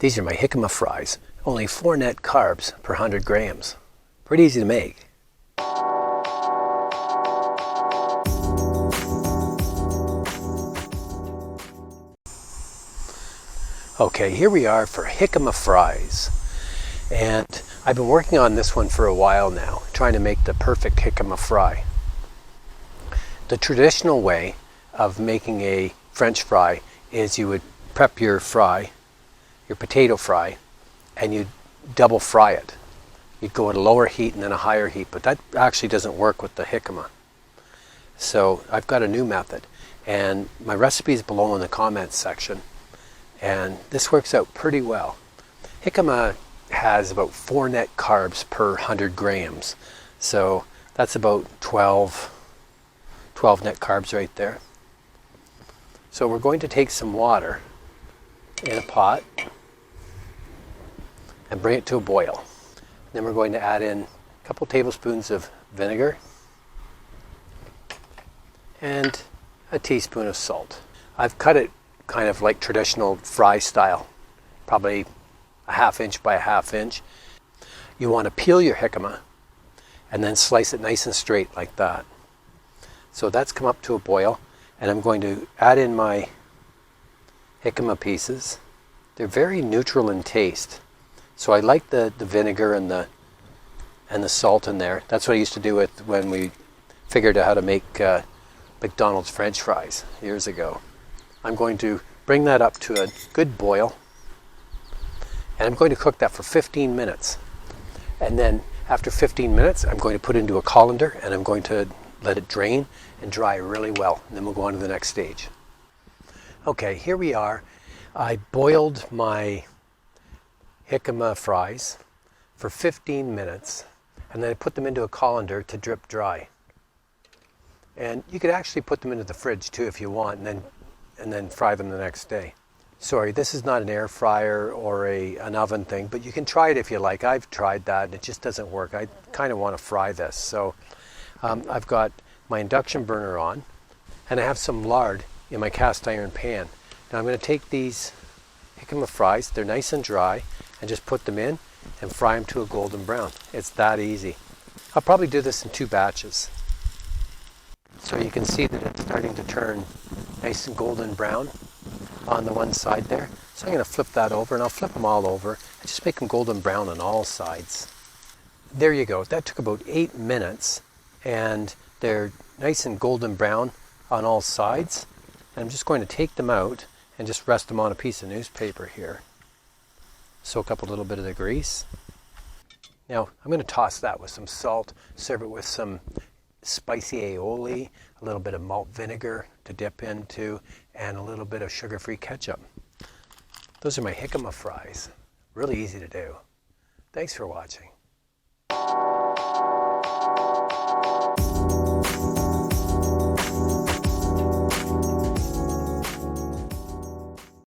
These are my Jicama fries. Only 4 net carbs per 100 grams. Pretty easy to make. Okay, here we are for Jicama fries. And I've been working on this one for a while now, trying to make the perfect Jicama fry. The traditional way of making a French fry is you would prep your fry, your potato fry, and you double fry it. You'd go at a lower heat and then a higher heat, but that actually doesn't work with the Jicama. So I've got a new method, and my recipe is below in the comments section, and this works out pretty well. Jicama has about 4 net carbs per 100 grams, so that's about 12 net carbs right there. So we're going to take some water in a pot and bring it to a boil. Then we're going to add in a couple tablespoons of vinegar and a teaspoon of salt. I've cut it kind of like traditional fry style, probably a 1/2 inch by a 1/2 inch. You want to peel your jicama and then slice it nice and straight like that. So that's come up to a boil, and I'm going to add in my jicama pieces. They're very neutral in taste, so I like the vinegar and the salt in there. That's what I used to do with when we figured out how to make McDonald's French fries years ago. I'm going to bring that up to a good boil, and I'm going to cook that for 15 minutes. And then after 15 minutes, I'm going to put it into a colander, and I'm going to let it drain and dry really well. And then we'll go on to the next stage. Okay, here we are. I boiled my Jicama fries for 15 minutes, and then I put them into a colander to drip dry. And you could actually put them into the fridge too if you want, and then fry them the next day. Sorry, this is not an air fryer or an oven thing, but you can try it if you like. I've tried that and it just doesn't work. I kind of want to fry this. So I've got my induction burner on, and I have some lard in my cast iron pan. Now I'm going to take these Jicama fries, they're nice and dry, and just put them in and fry them to a golden brown. It's that easy. I'll probably do this in 2 batches. So you can see that it's starting to turn nice and golden brown on the one side there. So I'm going to flip that over, and I'll flip them all over and just make them golden brown on all sides. There you go. That took about 8 minutes, and they're nice and golden brown on all sides. And I'm just going to take them out and just rest them on a piece of newspaper here. Soak up a little bit of the grease. Now I'm going to toss that with some salt, serve it with some spicy aioli, a little bit of malt vinegar to dip into, and a little bit of sugar-free ketchup. Those are my Jicama fries. Really easy to do. Thanks for watching.